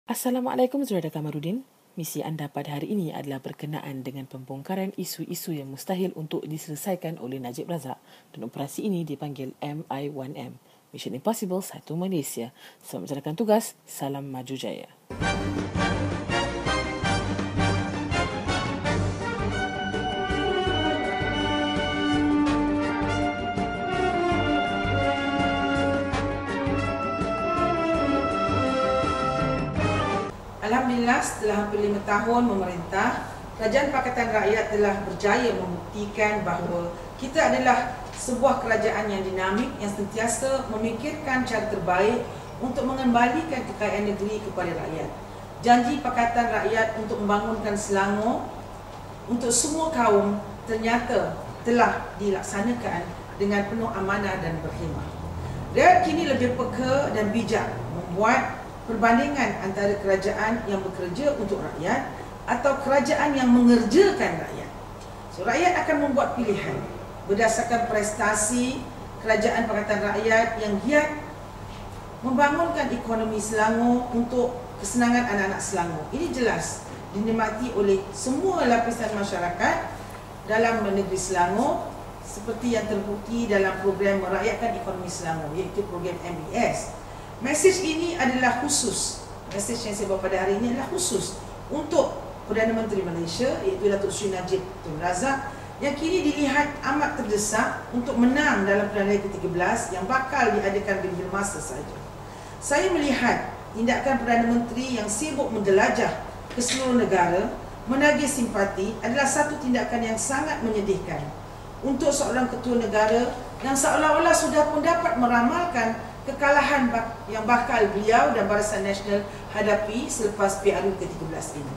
Assalamualaikum Saudara Kamarudin. Misi anda pada hari ini adalah berkenaan dengan pembongkaran isu-isu yang mustahil untuk diselesaikan oleh Najib Razak dan operasi ini dipanggil MI1M, Mission Impossible 1 Malaysia. Selamat menjalankan tugas. Salam maju jaya. Alhamdulillah, setelah hampir 5 tahun memerintah, Kerajaan Pakatan Rakyat telah berjaya membuktikan bahawa kita adalah sebuah kerajaan yang dinamik, yang sentiasa memikirkan cara terbaik untuk mengembalikan kekayaan negeri kepada rakyat. Janji Pakatan Rakyat untuk membangunkan Selangor untuk semua kaum ternyata telah dilaksanakan dengan penuh amanah dan berhemah. Rakyat kini lebih peka dan bijak membuat perbandingan antara kerajaan yang bekerja untuk rakyat atau kerajaan yang mengerjakan rakyat. So, rakyat akan membuat pilihan berdasarkan prestasi Kerajaan Pakatan Rakyat yang giat membangunkan ekonomi Selangor untuk kesenangan anak-anak Selangor. Ini jelas dinikmati oleh semua lapisan masyarakat dalam negeri Selangor seperti yang terbukti dalam program merakyatkan ekonomi Selangor, iaitu program MBS. Mesej ini adalah khusus. Mesej yang saya bawa pada hari ini adalah khusus untuk Perdana Menteri Malaysia, iaitu Datuk Seri Najib Tun Razak, yang kini dilihat amat terdesak untuk menang dalam Pilihan Raya ke-13 yang bakal diadakan bila masa saja. Saya melihat tindakan Perdana Menteri yang sibuk menjelajah ke seluruh negara menagih simpati adalah satu tindakan yang sangat menyedihkan untuk seorang ketua negara yang seolah-olah sudah pun dapat meramalkan kekalahan yang bakal beliau dan Barisan Nasional hadapi selepas PRU ke-13 ini.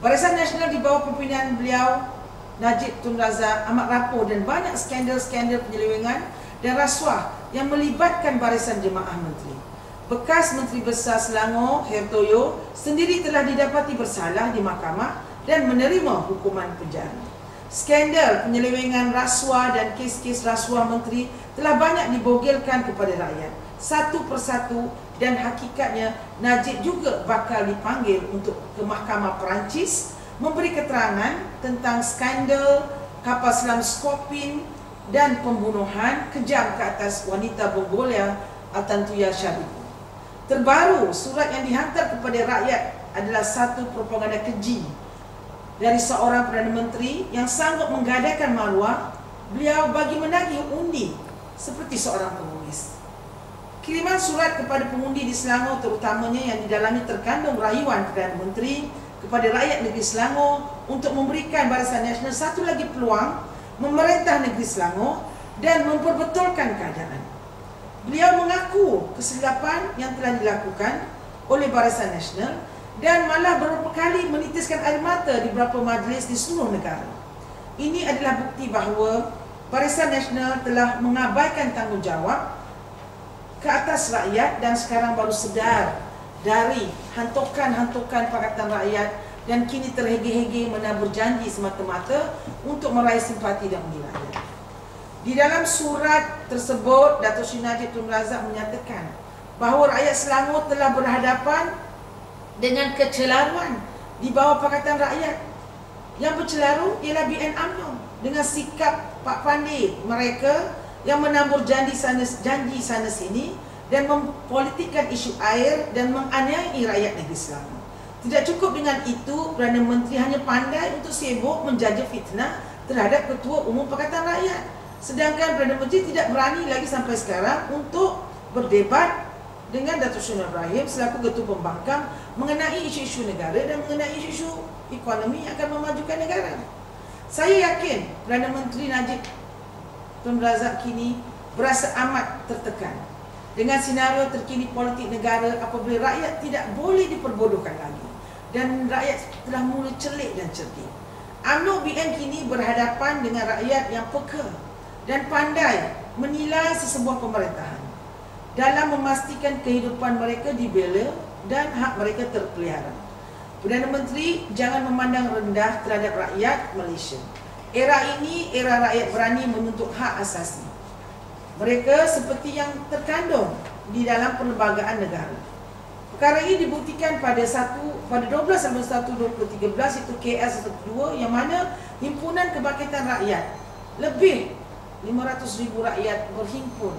Barisan Nasional di bawah pimpinan beliau, Najib Tun Razak, amat rapuh dan banyak skandal-skandal penyelewengan dan rasuah yang melibatkan Barisan Jemaah Menteri. Bekas Menteri Besar Selangor, Hertoyo, sendiri telah didapati bersalah di mahkamah dan menerima hukuman penjara. Skandal penyelewengan rasuah dan kes-kes rasuah menteri telah banyak dibogilkan kepada rakyat satu persatu, dan hakikatnya Najib juga bakal dipanggil untuk ke Mahkamah Perancis memberi keterangan tentang skandal kapal selam Skopin dan pembunuhan kejam ke atas wanita Mongolia Altantuya Sharif. Terbaru, surat yang dihantar kepada rakyat adalah satu propaganda keji dari seorang Perdana Menteri yang sanggup menggadaikan maruah beliau bagi menagih undi seperti seorang pengemis. Kiriman surat kepada pengundi di Selangor terutamanya yang di dalamnya terkandung rayuan Perdana Menteri kepada rakyat negeri Selangor untuk memberikan Barisan Nasional satu lagi peluang memerintah negeri Selangor dan memperbetulkan keadaan. Beliau mengaku kesilapan yang telah dilakukan oleh Barisan Nasional dan malah beberapa kali menitiskan air mata di beberapa majlis di seluruh negara. Ini adalah bukti bahawa Barisan Nasional telah mengabaikan tanggungjawab ke atas rakyat dan sekarang baru sedar dari hantukan-hantukan Pakatan Rakyat dan kini terhege-hege menabur janji semata-mata untuk meraih simpati dan undi rakyat. Di dalam surat tersebut, Datuk Seri Najib Tun Razak menyatakan bahawa rakyat Selangor telah berhadapan dengan kecelaruan di bawah Pakatan Rakyat. Yang bercelaru ialah BN UMNO dengan sikap Pak Pandey mereka yang menabur janji sana sini dan mempolitikkan isu air dan menganiayai rakyat negeri Selangor. Tidak cukup dengan itu, Perdana Menteri hanya pandai untuk sibuk menjaja fitnah terhadap Ketua Umum Pakatan Rakyat. Sedangkan Perdana Menteri tidak berani lagi sampai sekarang untuk berdebat dengan Datuk Seri Ibrahim selaku Ketua Pembangkang mengenai isu-isu negara dan mengenai isu-isu ekonomi yang akan memajukan negara. Saya yakin Perdana Menteri Najib Tun Razak kini berasa amat tertekan dengan senario terkini politik negara apabila rakyat tidak boleh diperbodohkan lagi dan rakyat telah mula celik dan cerdik. UMNO BN kini berhadapan dengan rakyat yang peka dan pandai menilai sesebuah pemerintahan dalam memastikan kehidupan mereka dibela dan hak mereka terpelihara. Perdana Menteri jangan memandang rendah terhadap rakyat Malaysia. Era ini, era rakyat berani menuntut hak asasi mereka seperti yang terkandung di dalam perlembagaan negara. Perkara ini dibuktikan pada 12/1/2013 itu KS 12 yang mana Himpunan Kebangkitan Rakyat lebih 500,000 rakyat berhimpun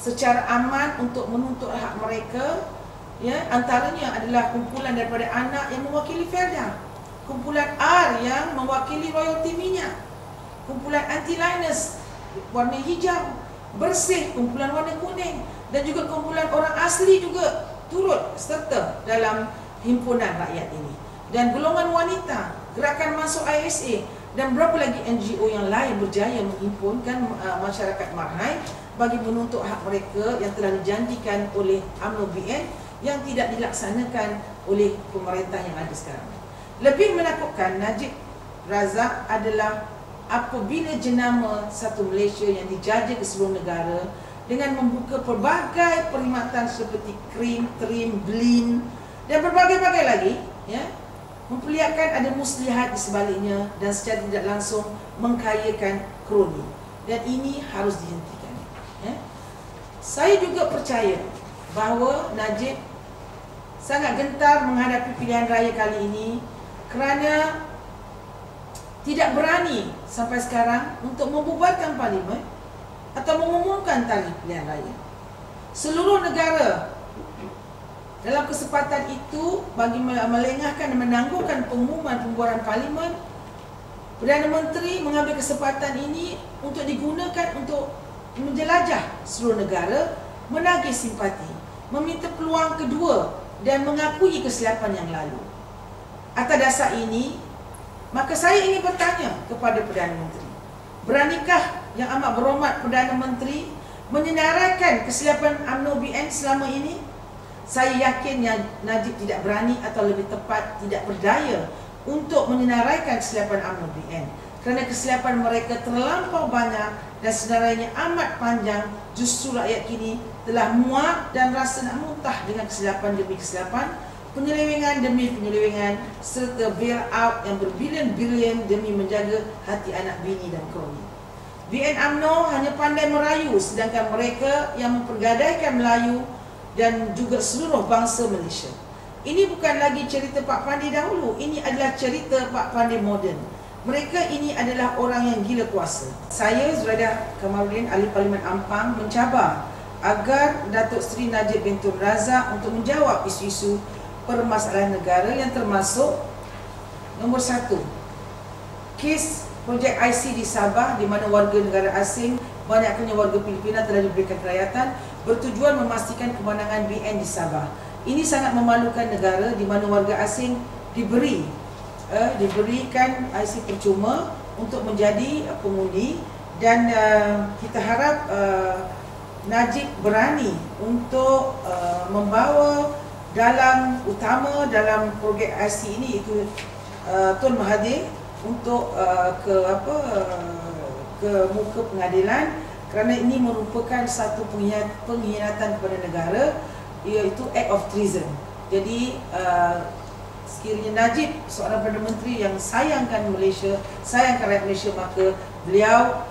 secara aman untuk menuntut hak mereka. Ya, antaranya adalah kumpulan daripada anak yang mewakili Felda, kumpulan R yang mewakili royalti minyak, kumpulan anti-liners warna hijau, bersih kumpulan warna kuning, dan juga kumpulan orang asli juga turut serta dalam himpunan rakyat ini. Dan golongan wanita, gerakan masuk ISA dan berapa lagi NGO yang lain berjaya menghimpunkan masyarakat Marhai bagi menuntut hak mereka yang telah dijanjikan oleh UMNO BN yang tidak dilaksanakan oleh pemerintah yang ada sekarang. Lebih menakutkan, Najib Razak adalah apabila jenama satu Malaysia yang dijajah ke seluruh negara dengan membuka pelbagai perkhidmatan seperti krim, trim, blin dan berbagai-bagai lagi, ya, memperlihatkan ada muslihat di sebaliknya dan secara tidak langsung mengkayakan kroni, dan ini harus dihentikan. Ya. Saya juga percaya bahawa Najib sangat gentar menghadapi pilihan raya kali ini kerana tidak berani sampai sekarang untuk membubarkan parlimen atau mengumumkan tarikh pilihan raya. Seluruh negara dalam kesempatan itu bagi melengahkan dan menangguhkan pengumuman pembubaran parlimen, Perdana Menteri mengambil kesempatan ini untuk digunakan untuk menjelajah seluruh negara, menagih simpati, meminta peluang kedua dan mengakui kesilapan yang lalu. Atas dasar ini, maka saya ingin bertanya kepada Perdana Menteri, beranikah yang amat berhormat Perdana Menteri menyenaraikan kesilapan UMNO BN selama ini? Saya yakin yang Najib tidak berani atau lebih tepat tidak berdaya untuk menyenaraikan kesilapan UMNO BN kerana kesilapan mereka terlampau banyak dan senarai amat panjang. Justru rakyat kini telah muak dan rasa nak muntah dengan kesilapan demi kesilapan, penyelewengan demi penyelewengan, serta bail out yang berbilion-bilion demi menjaga hati anak bini dan kroni. BN UMNO hanya pandai merayu, sedangkan mereka yang mempergadaikan Melayu dan juga seluruh bangsa Malaysia. Ini bukan lagi cerita Pak Panday dahulu, ini adalah cerita Pak Panday moden. Mereka ini adalah orang yang gila kuasa. Saya, Zuraidah Kamaluddin, Ahli Parlimen Ampang, mencabar agar Datuk Seri Najib bin Tun Razak untuk menjawab isu-isu permasalahan negara yang termasuk nombor 1, kes projek IC di Sabah di mana warga negara asing, banyaknya warga Filipina telah diberikan kerayatan bertujuan memastikan kemenangan BN di Sabah. Ini sangat memalukan negara di mana warga asing diberikan IC percuma untuk menjadi pengundi, dan kita harap Najib berani untuk membawa utama dalam projek IC ini itu Tun Mahathir untuk ke muka pengadilan kerana ini merupakan satu pengkhianatan kepada negara, iaitu act of treason. Jadi sekiranya Najib seorang Perdana Menteri yang sayangkan Malaysia, sayangkan rakyat Malaysia, maka beliau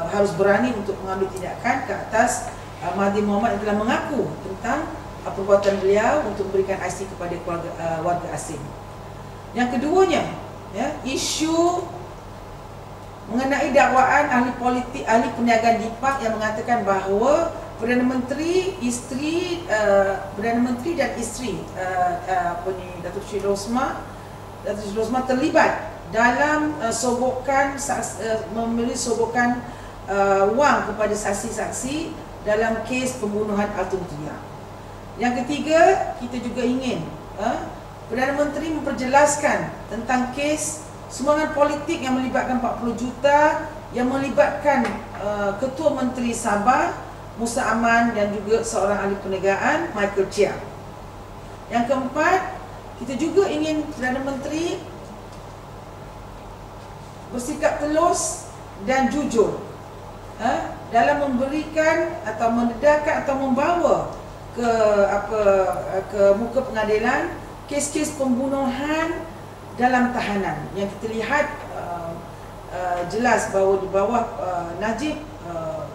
harus berani untuk mengambil tindakan ke atas Mahathir Mohamad yang telah mengaku tentang perbuatan beliau untuk memberikan IC kepada warga asing. Yang keduanya, ya, isu mengenai dakwaan ahli politik, ahli perniagaan DIPAK yang mengatakan bahawa Perdana Menteri dan isteri Datuk Sri Rosmah terlibat dalam memberi sogokan wang kepada saksi-saksi dalam kes pembunuhan Alton Tria. Yang ketiga, kita juga ingin Perdana Menteri memperjelaskan tentang kes sumbangan politik yang melibatkan 40 juta yang melibatkan Ketua Menteri Sabah Musa Aman dan juga seorang ahli perniagaan Michael Chia. Yang keempat, kita juga ingin Perdana Menteri bersikap telus dan jujur dalam memberikan atau mendedahkan atau membawa ke muka pengadilan kes-kes pembunuhan dalam tahanan yang kita lihat jelas bahawa di bawah Najib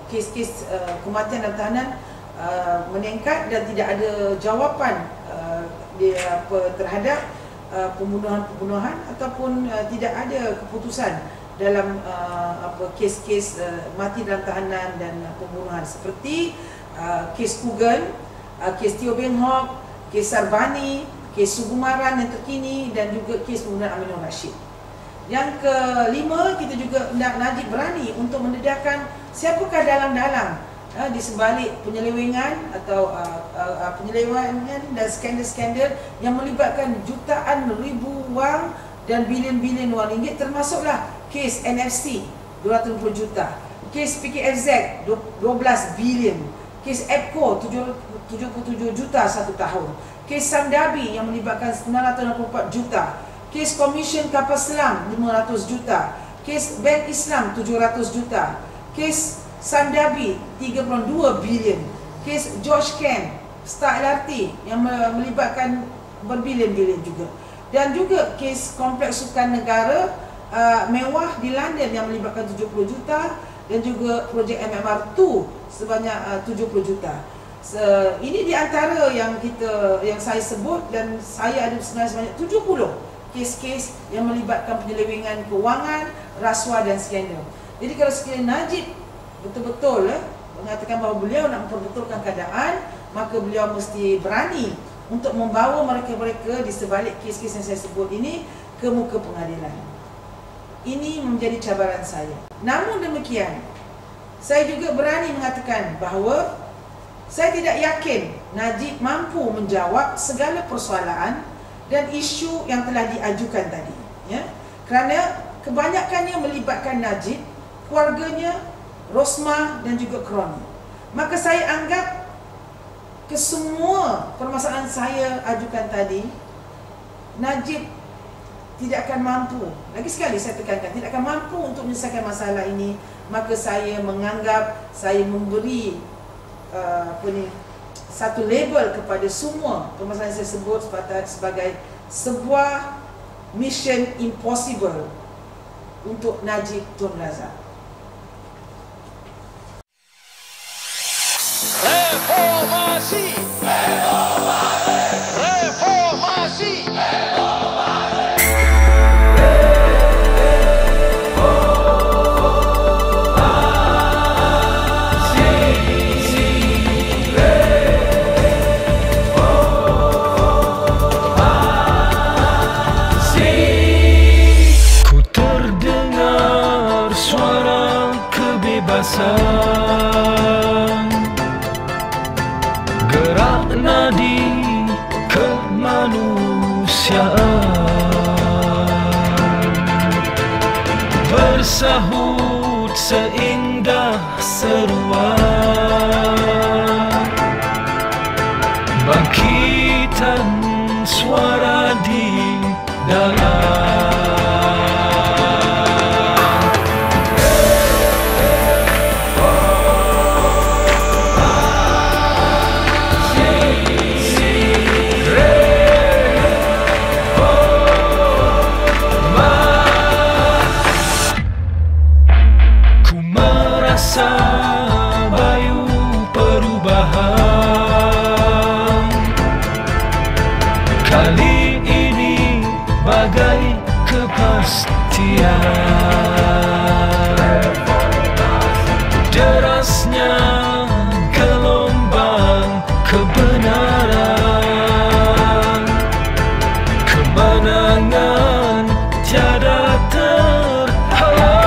kes-kes kematian dalam tahanan meningkat dan tidak ada jawapan terhadap pembunuhan-pembunuhan ataupun tidak ada keputusan dalam kes-kes mati dalam tahanan dan pembunuhan seperti kes Kugan, kes Teo Beng Hock, kes Sarbani, kes Sugumaran yang terkini dan juga kes pembunuhan Aminul Rashid. Yang kelima, kita juga nak Najib berani untuk mendedahkan siapakah dalang-dalang di sebalik penyelewengan atau penyelewengan dan skandal-skandal yang melibatkan jutaan ribu wang dan bilion-bilion wang ringgit, termasuklah kes NFC 250 juta, kes PKFZ 12 bilion, kes EPCO 77 juta 1 tahun, kes Samdabi yang melibatkan 964 juta, kes Komisen Kapal Selam 500 juta, kes Bank Islam 700 juta, kes Samdabi 32 bilion, kes George Ken Star LRT yang melibatkan berbilion-bilion juga, dan juga kes Kompleks Sukan Negara mewah di London yang melibatkan 70 juta dan juga projek MMR2 sebanyak 70 juta. Ini di antara yang saya sebut, dan saya ada sebanyak 70 kes-kes yang melibatkan penyelewengan kewangan, rasuah dan skandal. Jadi kalau sekiranya Najib betul-betul mengatakan bahawa beliau nak memperbetulkan keadaan, maka beliau mesti berani untuk membawa mereka-mereka di sebalik kes-kes yang saya sebut ini ke muka pengadilan. Ini menjadi cabaran saya. Namun demikian, saya juga berani mengatakan bahawa saya tidak yakin Najib mampu menjawab segala persoalan dan isu yang telah diajukan tadi, ya. Kerana kebanyakannya melibatkan Najib, keluarganya, Rosmah dan juga Kroni. Maka saya anggap kesemua permasalahan saya ajukan tadi, Najib tidak akan mampu, lagi sekali saya tekankan, tidak akan mampu untuk menyelesaikan masalah ini. Maka saya menganggap saya memberi satu label kepada semua permasalahan yang saya sebut sebagai sebuah mission impossible untuk Najib Tun Razak. Reformasi, reformasi, ku terdengar suara kebebasan, gerak nadi kemanusiaan, bersahut seindah seruan, bangkitan suara di dalam. Bayu perubahan kali ini bagai kepastian, derasnya gelombang kebenaran, kemenangan tiada terhalang.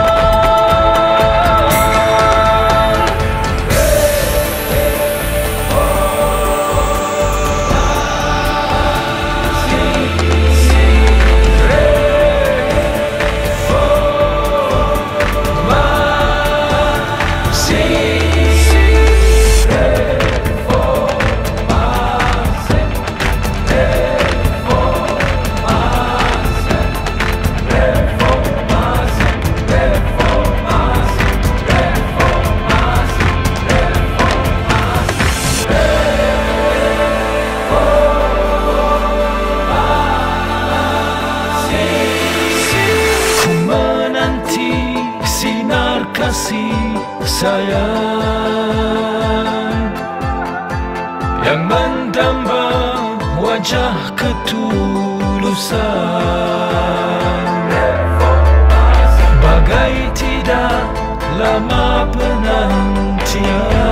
Kasih sayang yang mendamba wajah wajah ketulusan, bagai tidak lama penantian.